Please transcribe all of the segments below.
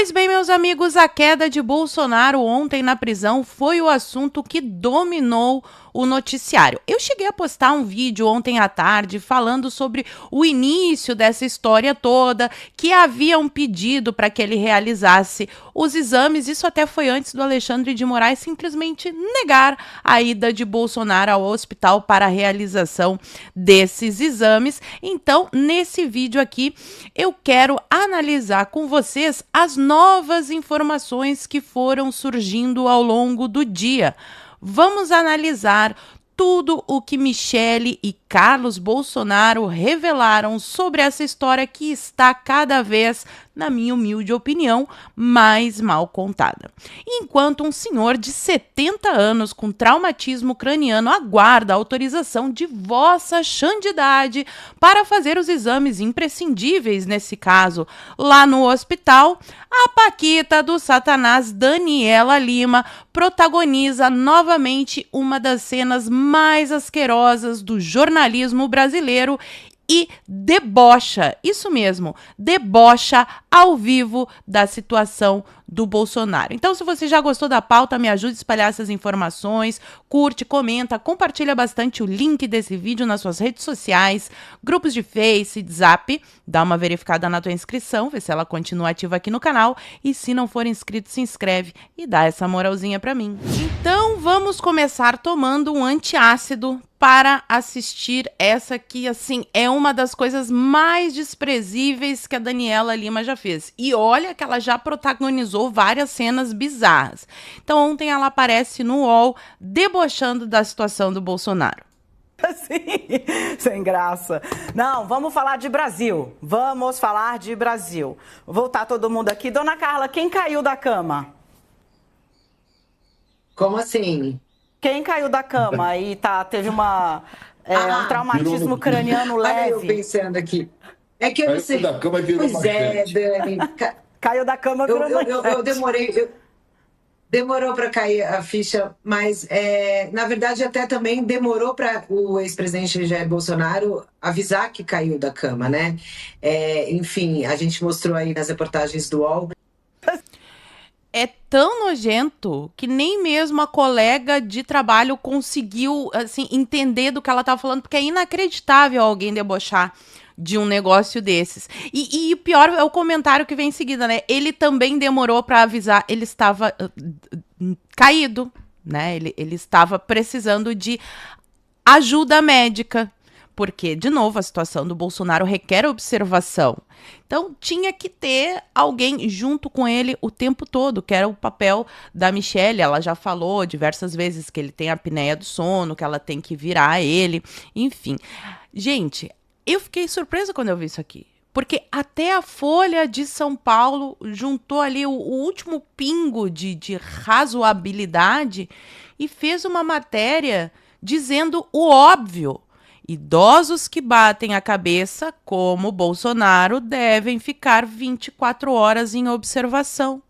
Pois bem, meus amigos, a queda de Bolsonaro ontem na prisão foi o assunto que dominou o noticiário. Eu cheguei a postar um vídeo ontem à tarde falando sobre o início dessa história toda, que havia um pedido para que ele realizasse os exames. Isso até foi antes do Alexandre de Moraes simplesmente negar a ida de Bolsonaro ao hospital para a realização desses exames. Então, nesse vídeo aqui, eu quero analisar com vocês as novas informações que foram surgindo ao longo do dia. Vamos analisar tudo o que Michele e Carlos Bolsonaro revelaram sobre essa história que está cada vez, na minha humilde opinião, mais mal contada. Enquanto um senhor de 70 anos com traumatismo craniano aguarda a autorização de Vossa Santidade para fazer os exames imprescindíveis nesse caso lá no hospital, a paquita do Satanás Daniela Lima protagoniza novamente uma das cenas mais asquerosas do jornalismo brasileiro e debocha, isso mesmo, debocha ao vivo da situação do Bolsonaro. Então, se você já gostou da pauta, me ajude a espalhar essas informações, curte, comenta, compartilha bastante o link desse vídeo nas suas redes sociais, grupos de Face, Zap, dá uma verificada na tua inscrição, vê se ela continua ativa aqui no canal, e se não for inscrito, se inscreve e dá essa moralzinha pra mim. Então, vamos começar tomando um antiácido para assistir essa que, assim, é uma das coisas mais desprezíveis que a Daniela Lima já fez. E olha que ela já protagonizou várias cenas bizarras. Então, ontem ela aparece no UOL debochando da situação do Bolsonaro. Assim, sem graça. Não, vamos falar de Brasil. Vamos falar de Brasil. Vou voltar todo mundo aqui. Dona Carla, quem caiu da cama? Como assim? Quem caiu da cama e teve um traumatismo craniano leve? Olha eu pensando aqui. É que eu não sei. Da cama virou Pois é, Dani. Caiu da cama, virou eu demorei. Demorou para cair a ficha, mas na verdade até também demorou para o ex-presidente Jair Bolsonaro avisar que caiu da cama, né? Enfim, a gente mostrou aí nas reportagens do UOL. É tão nojento que nem mesmo a colega de trabalho conseguiu, assim, entender do que ela estava falando, porque é inacreditável alguém debochar de um negócio desses. E o pior é o comentário que vem em seguida, né? Ele também demorou para avisar, ele estava caído, né? Ele estava precisando de ajuda médica. Porque, de novo, a situação do Bolsonaro requer observação. Então, tinha que ter alguém junto com ele o tempo todo, que era o papel da Michele. Ela já falou diversas vezes que ele tem a apneia do sono, que ela tem que virar ele, enfim. Gente, eu fiquei surpresa quando eu vi isso aqui. Porque até a Folha de São Paulo juntou ali o último pingo de razoabilidade e fez uma matéria dizendo o óbvio. Idosos que batem a cabeça, como Bolsonaro, devem ficar 24 horas em observação.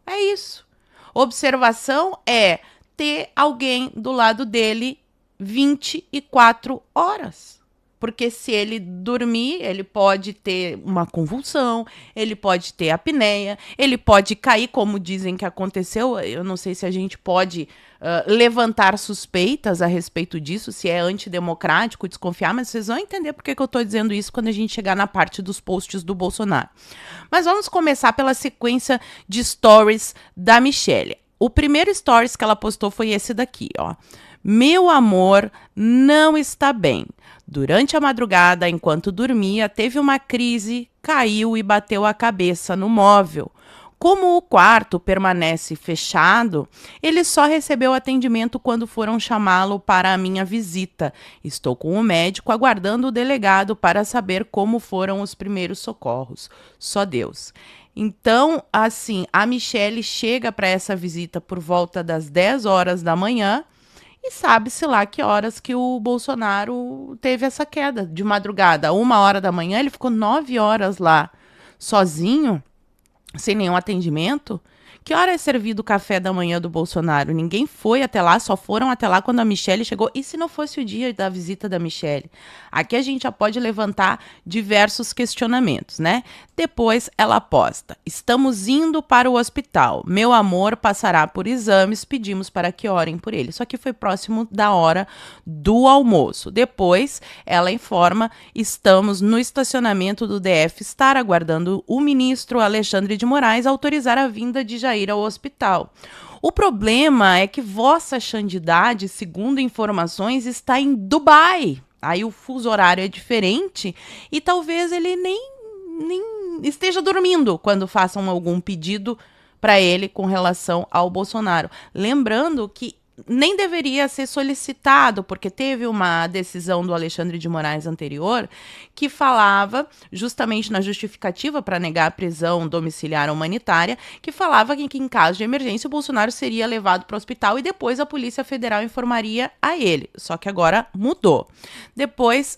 É isso. Observação é ter alguém do lado dele 24 horas. Porque se ele dormir, ele pode ter uma convulsão, ele pode ter apneia, ele pode cair, como dizem que aconteceu. Eu não sei se a gente pode levantar suspeitas a respeito disso, se é antidemocrático, desconfiar, mas vocês vão entender por que eu estou dizendo isso quando a gente chegar na parte dos posts do Bolsonaro. Mas vamos começar pela sequência de stories da Michele. O primeiro stories que ela postou foi esse daqui, ó. Meu amor não está bem. Durante a madrugada, enquanto dormia, teve uma crise, caiu e bateu a cabeça no móvel. Como o quarto permanece fechado, ele só recebeu atendimento quando foram chamá-lo para a minha visita. Estou com o médico aguardando o delegado para saber como foram os primeiros socorros. Só Deus. Então, assim, a Michele chega para essa visita por volta das 10 horas da manhã, e sabe-se lá que horas que o Bolsonaro teve essa queda de madrugada. 1 hora da manhã, ele ficou 9 horas lá, sozinho, sem nenhum atendimento. Que hora é servido o café da manhã do Bolsonaro? Ninguém foi até lá, só foram até lá quando a Michelle chegou. E se não fosse o dia da visita da Michelle? Aqui a gente já pode levantar diversos questionamentos, né? Depois ela posta: estamos indo para o hospital. Meu amor passará por exames, pedimos para que orem por ele. Isso aqui foi próximo da hora do almoço. Depois ela informa: estamos no estacionamento do DF, estar aguardando o ministro Alexandre de Moraes autorizar a vinda de Jair ao hospital. O problema é que Vossa Santidade, segundo informações, está em Dubai. Aí o fuso horário é diferente e talvez ele nem esteja dormindo quando façam algum pedido para ele com relação ao Bolsonaro. Lembrando que nem deveria ser solicitado, porque teve uma decisão do Alexandre de Moraes anterior que falava, justamente na justificativa para negar a prisão domiciliar humanitária, que falava que em caso de emergência o Bolsonaro seria levado para o hospital e depois a Polícia Federal informaria a ele. Só que agora mudou. Depois,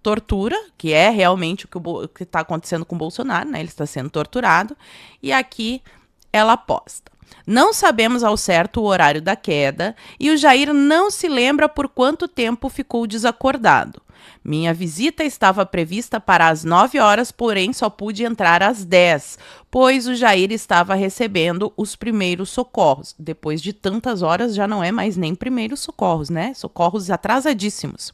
tortura, que é realmente o que está acontecendo com o Bolsonaro, né? Ele está sendo torturado. E aqui ela posta: não sabemos ao certo o horário da queda e o Jair não se lembra por quanto tempo ficou desacordado. Minha visita estava prevista para as 9 horas, porém só pude entrar às 10, pois o Jair estava recebendo os primeiros socorros. Depois de tantas horas já não é mais nem primeiros socorros, né? Socorros atrasadíssimos.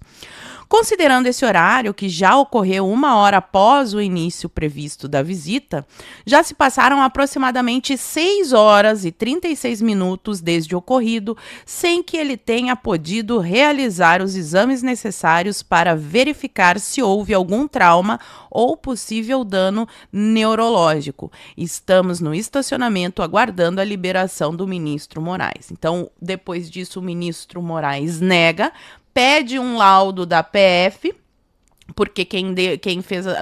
Considerando esse horário, que já ocorreu 1 hora após o início previsto da visita, já se passaram aproximadamente 6 horas e 36 minutos desde o ocorrido, sem que ele tenha podido realizar os exames necessários para verificar se houve algum trauma ou possível dano neurológico. Estamos no estacionamento aguardando a liberação do ministro Moraes. Então, depois disso, o ministro Moraes nega, pede um laudo da PF, porque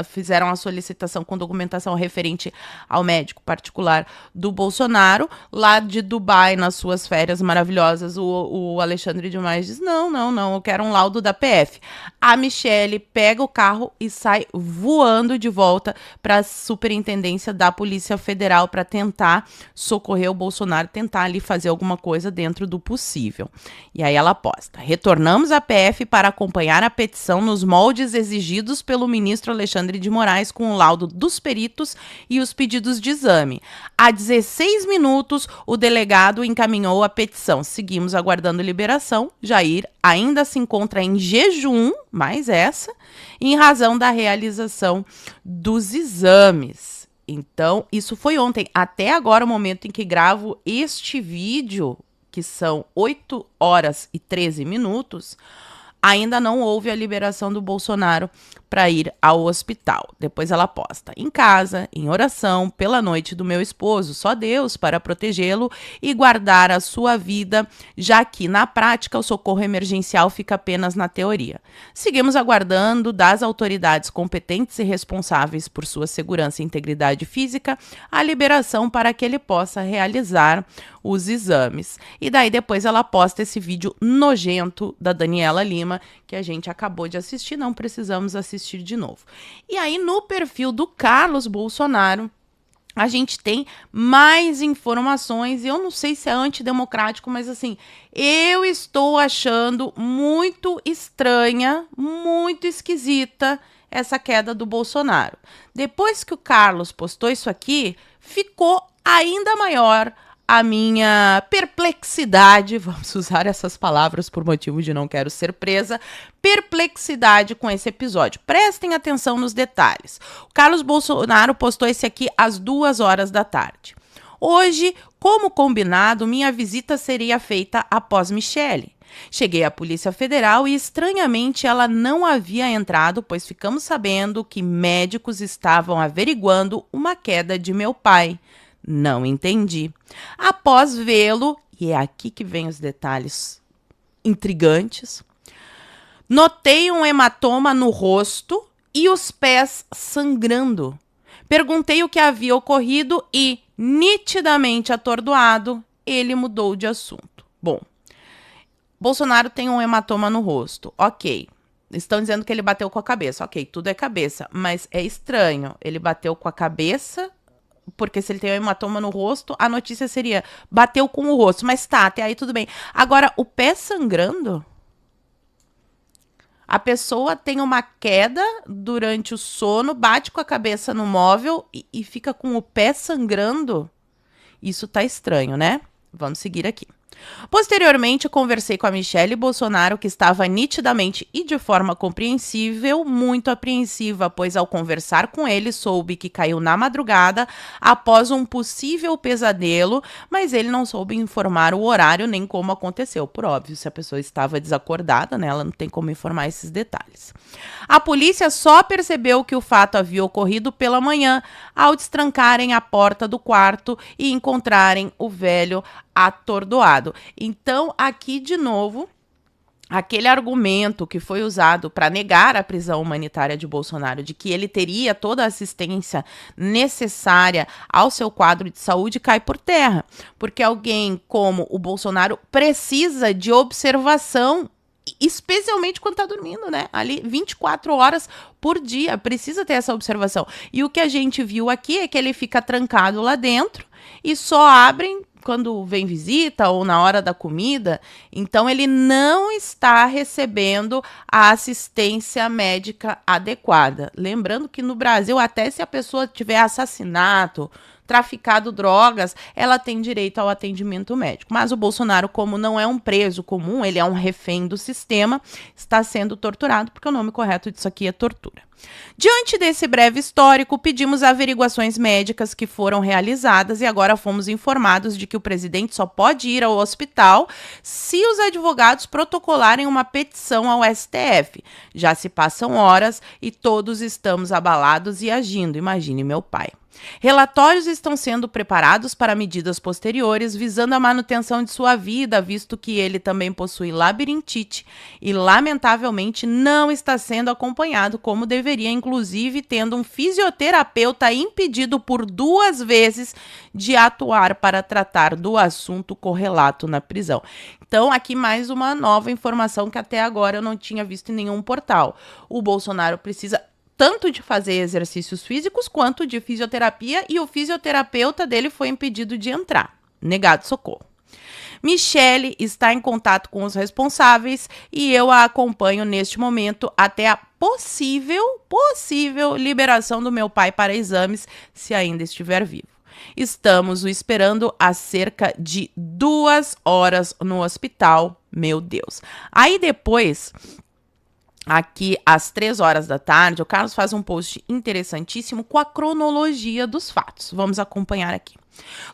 fizeram a solicitação com documentação referente ao médico particular do Bolsonaro, lá de Dubai, nas suas férias maravilhosas, o Alexandre de Moraes diz: não, eu quero um laudo da PF. A Michelle pega o carro e sai voando de volta para a Superintendência da Polícia Federal para tentar socorrer o Bolsonaro, tentar ali fazer alguma coisa dentro do possível. E aí ela posta: retornamos à PF para acompanhar a petição nos moldes exigidos pelo ministro Alexandre de Moraes com o laudo dos peritos e os pedidos de exame. Há 16 minutos, o delegado encaminhou a petição. Seguimos aguardando liberação. Jair ainda se encontra em jejum, mais essa, em razão da realização dos exames. Então, isso foi ontem. Até agora, o momento em que gravo este vídeo, que são 8 horas e 13 minutos, ainda não houve a liberação do Bolsonaro para ir ao hospital. Depois ela posta: em casa, em oração, pela noite do meu esposo, só Deus para protegê-lo e guardar a sua vida, já que na prática o socorro emergencial fica apenas na teoria. Seguimos aguardando das autoridades competentes e responsáveis por sua segurança e integridade física a liberação para que ele possa realizar os exames. E daí depois ela posta esse vídeo nojento da Daniela Lima, que a gente acabou de assistir, não precisamos assistir de novo. E aí no perfil do Carlos Bolsonaro, a gente tem mais informações, e eu não sei se é antidemocrático, mas assim, eu estou achando muito estranha, muito esquisita essa queda do Bolsonaro. Depois que o Carlos postou isso aqui, ficou ainda maior a minha perplexidade, vamos usar essas palavras por motivo de não quero ser presa, perplexidade com esse episódio. Prestem atenção nos detalhes. O Carlos Bolsonaro postou esse aqui às 2 horas da tarde. Hoje, como combinado, minha visita seria feita após Michelle. Cheguei à Polícia Federal e, estranhamente, ela não havia entrado, pois ficamos sabendo que médicos estavam averiguando uma queda de meu pai. Não entendi. Após vê-lo, e é aqui que vem os detalhes intrigantes, notei um hematoma no rosto e os pés sangrando. Perguntei o que havia ocorrido e, nitidamente atordoado, ele mudou de assunto. Bom, Bolsonaro tem um hematoma no rosto. Ok. Estão dizendo que ele bateu com a cabeça. Ok, tudo é cabeça, mas é estranho. Ele bateu com a cabeça porque se ele tem um hematoma no rosto, a notícia seria, bateu com o rosto, mas tá, até aí tudo bem. Agora, o pé sangrando? A pessoa tem uma queda durante o sono, bate com a cabeça no móvel e fica com o pé sangrando? Isso tá estranho, né? Vamos seguir aqui. Posteriormente, conversei com a Michelle Bolsonaro, que estava nitidamente e de forma compreensível muito apreensiva, pois ao conversar com ele soube que caiu na madrugada após um possível pesadelo, mas ele não soube informar o horário nem como aconteceu. Por óbvio, se a pessoa estava desacordada, né, ela não tem como informar esses detalhes. A polícia só percebeu que o fato havia ocorrido pela manhã, ao destrancarem a porta do quarto e encontrarem o velho atordoado. Então, aqui de novo, aquele argumento que foi usado para negar a prisão humanitária de Bolsonaro, de que ele teria toda a assistência necessária ao seu quadro de saúde, cai por terra. Porque alguém como o Bolsonaro precisa de observação, especialmente quando tá dormindo, né? Ali 24 horas por dia, precisa ter essa observação. E o que a gente viu aqui é que ele fica trancado lá dentro e só abrem quando vem visita ou na hora da comida. Então ele não está recebendo a assistência médica adequada. Lembrando que no Brasil, até se a pessoa tiver assassinato, traficado drogas, ela tem direito ao atendimento médico. Mas o Bolsonaro, como não é um preso comum, ele é um refém do sistema, está sendo torturado, porque o nome correto disso aqui é tortura. Diante desse breve histórico, pedimos averiguações médicas que foram realizadas e agora fomos informados de que o presidente só pode ir ao hospital se os advogados protocolarem uma petição ao STF. Já se passam horas e todos estamos abalados e agindo. Imagine meu pai. Relatórios estão sendo preparados para medidas posteriores visando a manutenção de sua vida, visto que ele também possui labirintite e, lamentavelmente, não está sendo acompanhado como deveria, inclusive tendo um fisioterapeuta impedido por 2 vezes de atuar para tratar do assunto correlato na prisão. Então, aqui mais uma nova informação que até agora eu não tinha visto em nenhum portal. O Bolsonaro precisa tanto de fazer exercícios físicos quanto de fisioterapia e o fisioterapeuta dele foi impedido de entrar. Negado socorro. Michelle está em contato com os responsáveis e eu a acompanho neste momento até a possível liberação do meu pai para exames, se ainda estiver vivo. Estamos o esperando há cerca de 2 horas no hospital, meu Deus. Aí depois, aqui às 3 horas da tarde, o Carlos faz um post interessantíssimo com a cronologia dos fatos. Vamos acompanhar aqui.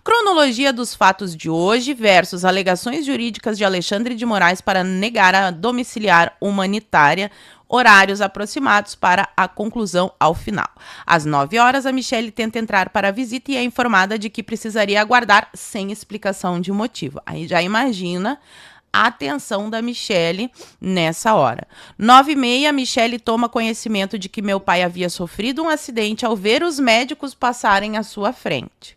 Cronologia dos fatos de hoje versus alegações jurídicas de Alexandre de Moraes para negar a domiciliar humanitária, horários aproximados para a conclusão ao final. Às 9 horas, a Michelle tenta entrar para a visita e é informada de que precisaria aguardar sem explicação de motivo. Aí já imagina a atenção da Michelle nessa hora. 9h30, a Michelle toma conhecimento de que meu pai havia sofrido um acidente ao ver os médicos passarem à sua frente.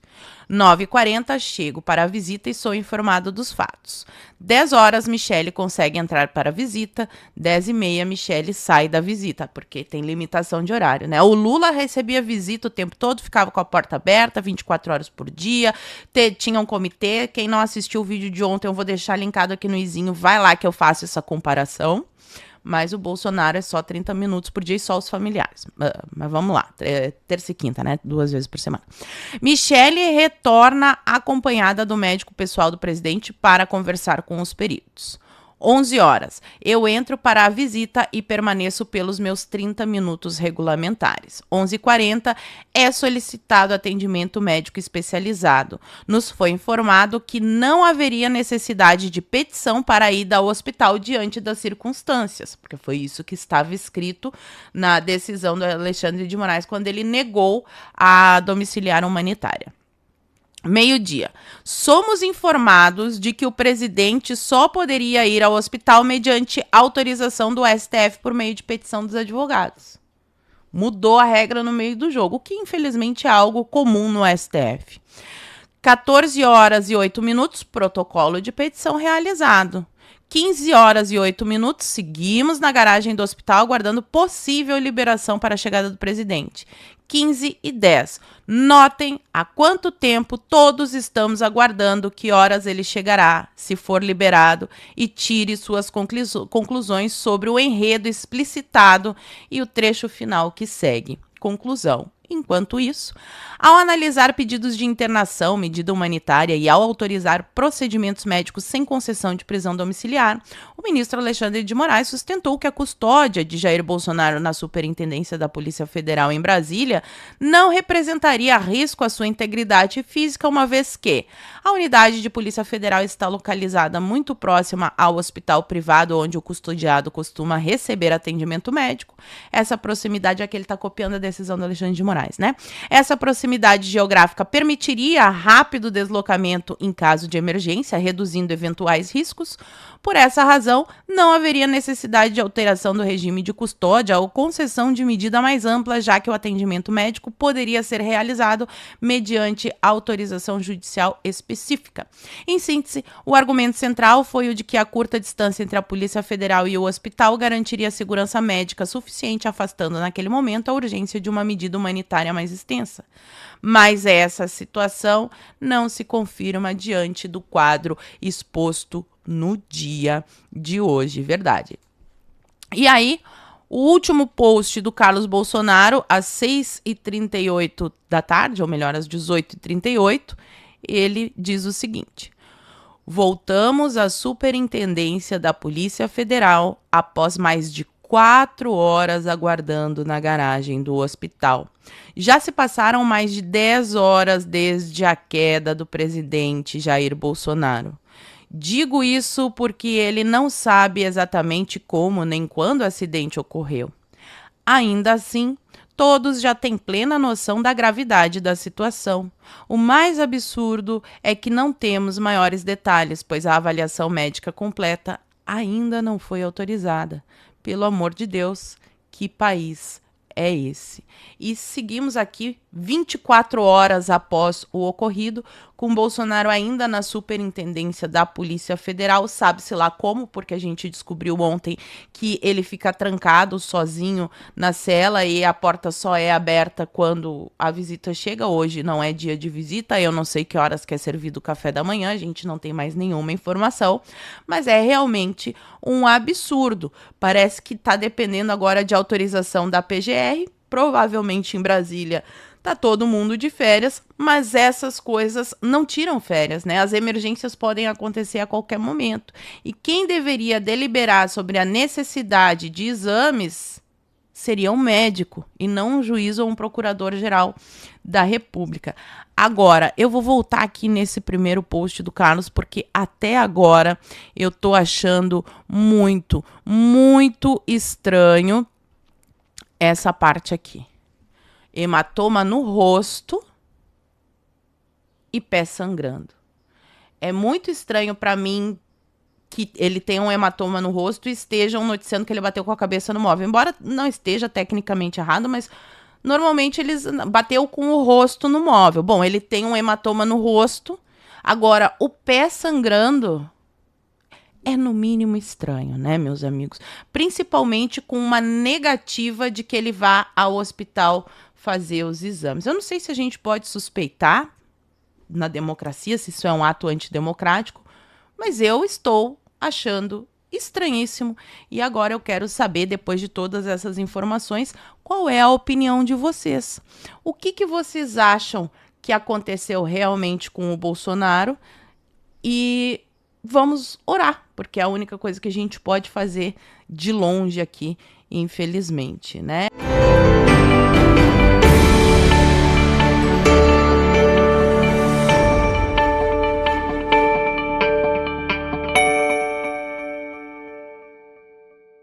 9h40, chego para a visita e sou informado dos fatos. 10 horas, Michelle consegue entrar para a visita. 10h30, Michelle sai da visita, porque tem limitação de horário, né? O Lula recebia visita o tempo todo, ficava com a porta aberta, 24 horas por dia, tinha um comitê. Quem não assistiu o vídeo de ontem, eu vou deixar linkado aqui no izinho, vai lá que eu faço essa comparação. Mas o Bolsonaro é só 30 minutos por dia e só os familiares. Mas vamos lá, terça e quinta, né? 2 vezes por semana. Michelle retorna acompanhada do médico pessoal do presidente para conversar com os peritos. 11 horas, eu entro para a visita e permaneço pelos meus 30 minutos regulamentares. 11h40, é solicitado atendimento médico especializado. Nos foi informado que não haveria necessidade de petição para a ida ao hospital diante das circunstâncias, porque foi isso que estava escrito na decisão do Alexandre de Moraes quando ele negou a domiciliar humanitária. 12h, somos informados de que o presidente só poderia ir ao hospital mediante autorização do STF por meio de petição dos advogados. Mudou a regra no meio do jogo, o que infelizmente é algo comum no STF. 14h08, protocolo de petição realizado. 15 horas e 8 minutos, seguimos na garagem do hospital aguardando possível liberação para a chegada do presidente. 15 e 10. Notem há quanto tempo todos estamos aguardando que horas ele chegará, se for liberado, e tire suas conclusões sobre o enredo explicitado e o trecho final que segue. Conclusão. Enquanto isso, ao analisar pedidos de internação, medida humanitária e ao autorizar procedimentos médicos sem concessão de prisão domiciliar, o ministro Alexandre de Moraes sustentou que a custódia de Jair Bolsonaro na Superintendência da Polícia Federal em Brasília não representaria risco à sua integridade física, uma vez que a unidade de Polícia Federal está localizada muito próxima ao hospital privado onde o custodiado costuma receber atendimento médico. Essa proximidade é que ele está copiando a decisão do Alexandre de Moraes, né? Essa proximidade geográfica permitiria rápido deslocamento em caso de emergência, reduzindo eventuais riscos. Por essa razão, não haveria necessidade de alteração do regime de custódia ou concessão de medida mais ampla, já que o atendimento médico poderia ser realizado mediante autorização judicial específica. Em síntese, o argumento central foi o de que a curta distância entre a Polícia Federal e o hospital garantiria segurança médica suficiente, afastando naquele momento a urgência de uma medida humanitária mais extensa. Mas essa situação não se confirma diante do quadro exposto no dia de hoje, verdade? E aí, o último post do Carlos Bolsonaro, às 6h38 da tarde, ou melhor, às 18h38, ele diz o seguinte: voltamos à Superintendência da Polícia Federal após mais de 4 horas aguardando na garagem do hospital. Já se passaram mais de 10 horas desde a queda do presidente Jair Bolsonaro. Digo isso porque ele não sabe exatamente como nem quando o acidente ocorreu. Ainda assim, todos já têm plena noção da gravidade da situação. O mais absurdo é que não temos maiores detalhes, pois a avaliação médica completa ainda não foi autorizada. Pelo amor de Deus, que país é esse? E seguimos aqui 24 horas após o ocorrido, com Bolsonaro ainda na Superintendência da Polícia Federal, sabe-se lá como, porque a gente descobriu ontem que ele fica trancado sozinho na cela e a porta só é aberta quando a visita chega. Hoje não é dia de visita, eu não sei que horas que é servido o café da manhã, a gente não tem mais nenhuma informação, mas é realmente um absurdo. Parece que está dependendo agora de autorização da PGR, provavelmente em Brasília tá todo mundo de férias, mas essas coisas não tiram férias, né? As emergências podem acontecer a qualquer momento. E quem deveria deliberar sobre a necessidade de exames seria um médico e não um juiz ou um procurador-geral da República. Agora, eu vou voltar aqui nesse primeiro post do Carlos, porque até agora eu tô achando muito, muito estranho essa parte aqui. Hematoma no rosto e pé sangrando. É muito estranho para mim que ele tenha um hematoma no rosto e estejam noticiando que ele bateu com a cabeça no móvel. Embora não esteja tecnicamente errado, mas normalmente eles bateu com o rosto no móvel. Bom, ele tem um hematoma no rosto. Agora, o pé sangrando é no mínimo estranho, né, meus amigos? Principalmente com uma negativa de que ele vá ao hospital fazer os exames. Eu não sei se a gente pode suspeitar na democracia, se isso é um ato antidemocrático, mas eu estou achando estranhíssimo. E agora eu quero saber, depois de todas essas informações, qual é a opinião de vocês. O que vocês acham que aconteceu realmente com o Bolsonaro? E vamos orar, porque é a única coisa que a gente pode fazer de longe aqui, infelizmente, né?